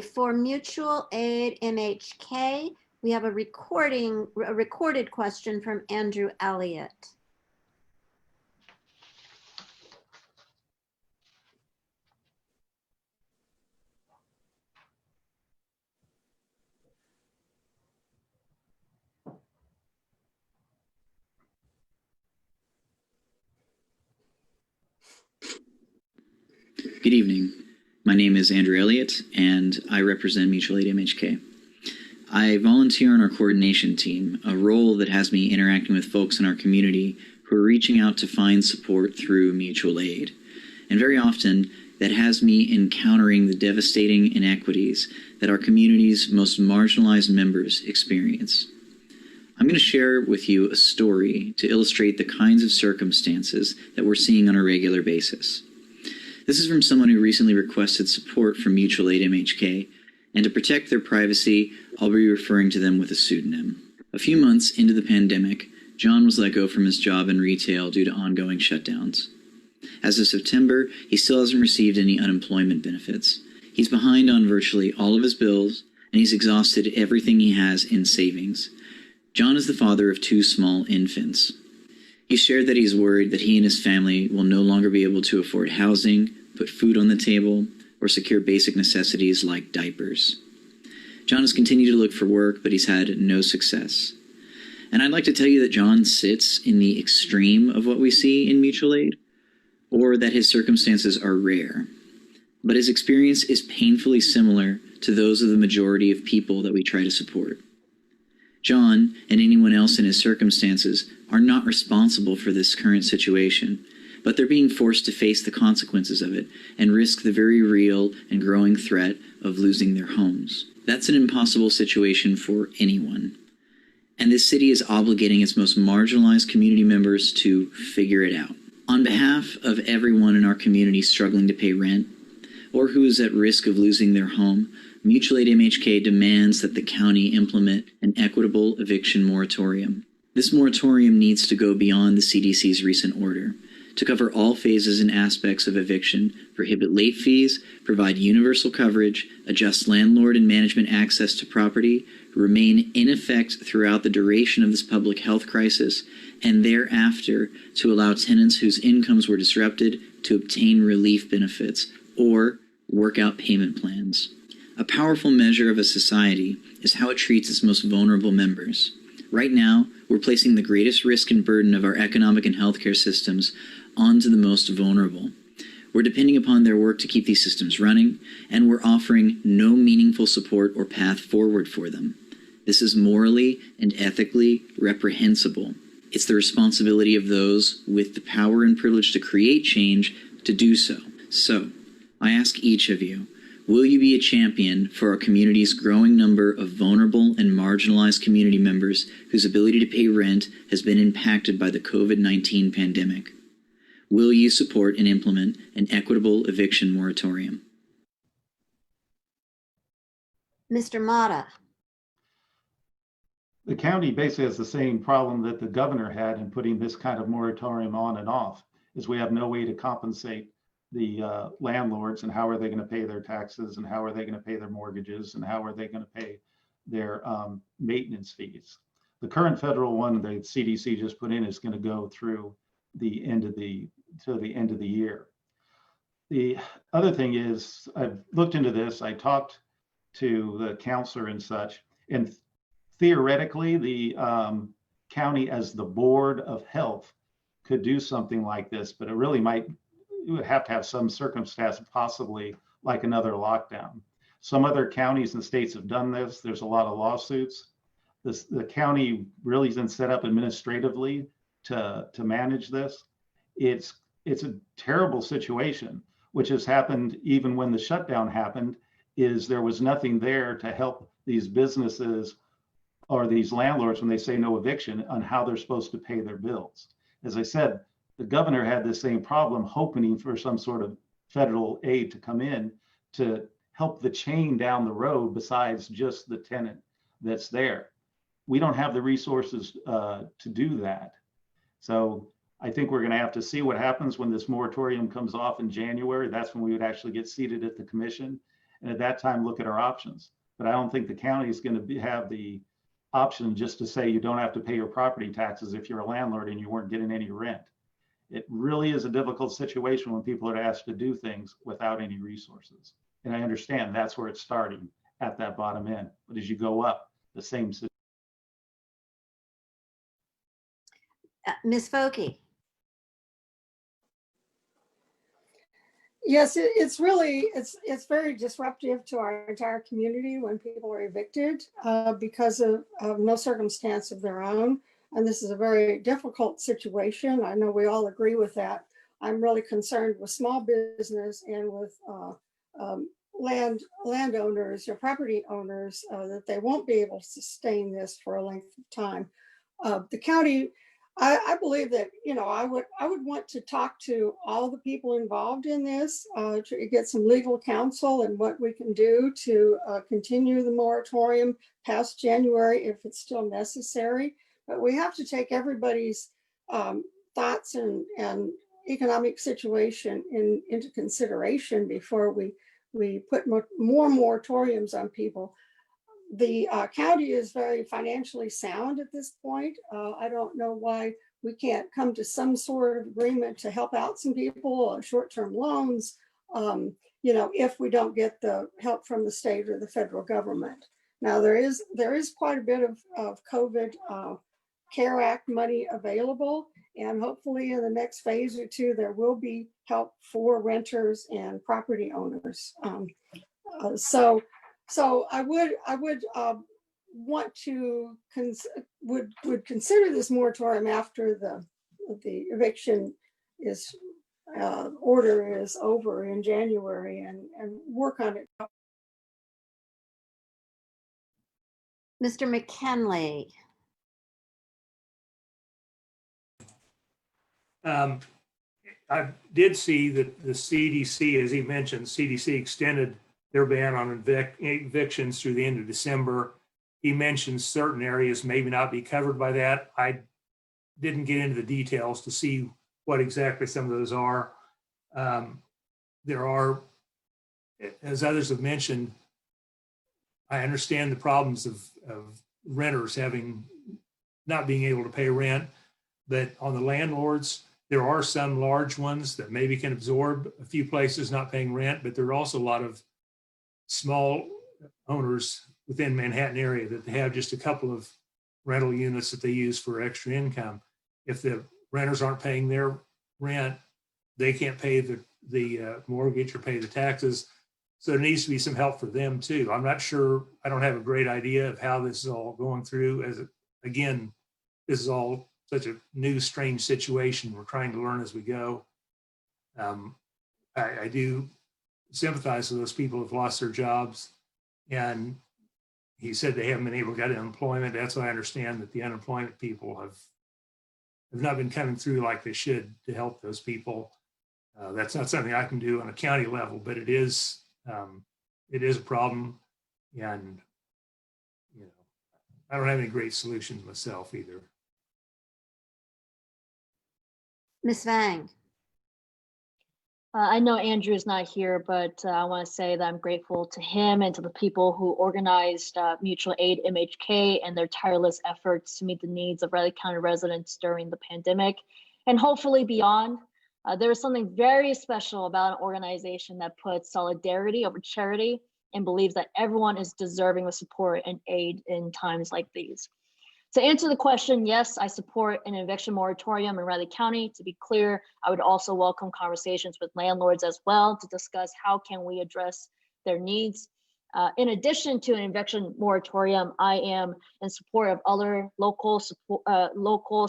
For mutual aid MHK, we have a recorded question from Andrew Elliott. Good evening. My name is Andrew Elliott, and I represent Mutual Aid MHK. I volunteer on our coordination team, a role that has me interacting with folks in our community who are reaching out to find support through mutual aid. And very often, that has me encountering the devastating inequities that our community's most marginalized members experience. I'm going to share with you a story to illustrate the kinds of circumstances that we're seeing on a regular basis. This is from someone who recently requested support from Mutual Aid MHK, and to protect their privacy, I'll be referring to them with a pseudonym. A few months into the pandemic, John was let go from his job in retail due to ongoing shutdowns. As of September, he still hasn't received any unemployment benefits. He's behind on virtually all of his bills, and he's exhausted everything he has in savings. John is the father of 2 small infants. He shared that he's worried that he and his family will no longer be able to afford housing, put food on the table, or secure basic necessities like diapers. John has continued to look for work, but he's had no success. And I'd like to tell you that John sits in the extreme of what we see in mutual aid, or that his circumstances are rare. But his experience is painfully similar to those of the majority of people that we try to support. John, and anyone else in his circumstances, are not responsible for this current situation, but they're being forced to face the consequences of it and risk the very real and growing threat of losing their homes. That's an impossible situation for anyone. And this city is obligating its most marginalized community members to figure it out. On behalf of everyone in our community struggling to pay rent, or who is at risk of losing their home, Mutual Aid MHK demands that the county implement an equitable eviction moratorium. This moratorium needs to go beyond the CDC's recent order to cover all phases and aspects of eviction, prohibit late fees, provide universal coverage, adjust landlord and management access to property, remain in effect throughout the duration of this public health crisis, and thereafter to allow tenants whose incomes were disrupted to obtain relief benefits or work out payment plans. A powerful measure of a society is how it treats its most vulnerable members. Right now, we're placing the greatest risk and burden of our economic and healthcare systems onto the most vulnerable. We're depending upon their work to keep these systems running, and we're offering no meaningful support or path forward for them. This is morally and ethically reprehensible. It's the responsibility of those with the power and privilege to create change to do so. So, I ask each of you, will you be a champion for our community's growing number of vulnerable and marginalized community members whose ability to pay rent has been impacted by the COVID-19 pandemic? Will you support and implement an equitable eviction moratorium? Mr. Mata. The county basically has the same problem that the governor had in putting this kind of moratorium on and off, is we have no way to compensate the landlords, and how are they going to pay their taxes, and how are they going to pay their mortgages, and how are they going to pay their maintenance fees. The current federal one the CDC just put in is going to go through the end of the year. The other thing is, I've looked into this, I talked to the counselor and such, and theoretically the county as the board of health could do something like this, but it really you would have to have some circumstance, possibly like another lockdown. Some other counties and states have done this. There's a lot of lawsuits. The county really isn't set up administratively to manage this. It's a terrible situation, which has happened even when the shutdown happened, is there was nothing there to help these businesses or these landlords when they say no eviction on how they're supposed to pay their bills. As I said, the governor had the same problem, hoping for some sort of federal aid to come in to help the chain down the road besides just the tenant that's there. We don't have the resources to do that. So I think we're going to have to see what happens when this moratorium comes off in January. That's when we would actually get seated at the commission And at that time, look at our options. But I don't think the county is going to have the option just to say you don't have to pay your property taxes if you're a landlord and you weren't getting any rent. It really is a difficult situation when people are asked to do things without any resources. And I understand that's where it's starting, at that bottom end. But as you go up, the same situation. Ms. Foki? Yes, it's really, it's very disruptive to our entire community when people are evicted because of no circumstance of their own. And this is a very difficult situation. I know we all agree with that. I'm really concerned with small business and with landowners or property owners that they won't be able to sustain this for a length of time. The county, I believe that, you know, I would want to talk to all the people involved in this to get some legal counsel and what we can do to continue the moratorium past January if it's still necessary. But we have to take everybody's thoughts and economic situation into consideration before we put more moratoriums on people. The county is very financially sound at this point. I don't know why we can't come to some sort of agreement to help out some people, short-term loans, you know, if we don't get the help from the state or the federal government. Now, there is quite a bit of COVID CARE Act money available, and hopefully in the next phase or two, there will be help for renters and property owners. So I would want to would consider this moratorium after the eviction is order is over in January and work on it. Mr. McKinley? I did see that the CDC, as he mentioned, CDC extended their ban on evictions through the end of December. He mentioned certain areas maybe not be covered by that. I didn't get into the details to see what exactly some of those are. There are, as others have mentioned, I understand the problems of renters not being able to pay rent, but on the landlords, there are some large ones that maybe can absorb a few places not paying rent, but there are also a lot of small owners within Manhattan area that they have just a couple of rental units that they use for extra income. If the renters aren't paying their rent, they can't pay the mortgage or pay the taxes. So there needs to be some help for them too. I'm not sure, I don't have a great idea of how this is all going through. Again, this is all such a new, strange situation. We're trying to learn as we go. I do sympathize with those people who've lost their jobs. And he said they haven't been able to get unemployment. That's why I understand that the unemployment people have not been coming through like they should to help those people. That's not something I can do on a county level, but it is a problem. And, you know, I don't have any great solutions myself either. Ms. Vang? I know Andrew is not here, but I want to say that I'm grateful to him and to the people who organized Mutual Aid MHK and their tireless efforts to meet the needs of Riley County residents during the pandemic and hopefully beyond. There is something very special about an organization that puts solidarity over charity and believes that everyone is deserving of support and aid in times like these. To answer the question, yes, I support an eviction moratorium in Riley County. To be clear, I would also welcome conversations with landlords as well to discuss how can we address their needs. In addition to an eviction moratorium, I am in support of other local,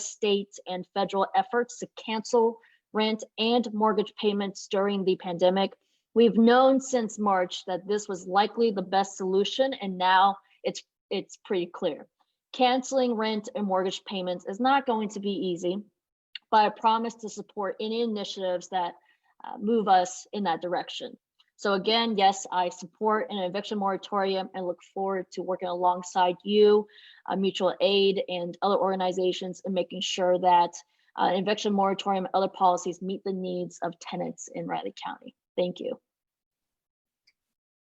state, and federal efforts to cancel rent and mortgage payments during the pandemic. We've known since March that this was likely the best solution, and now it's pretty clear. Canceling rent and mortgage payments is not going to be easy, but I promise to support any initiatives that move us in that direction. So again, yes, I support an eviction moratorium and look forward to working alongside you, Mutual Aid, and other organizations in making sure that an eviction moratorium and other policies meet the needs of tenants in Riley County. Thank you.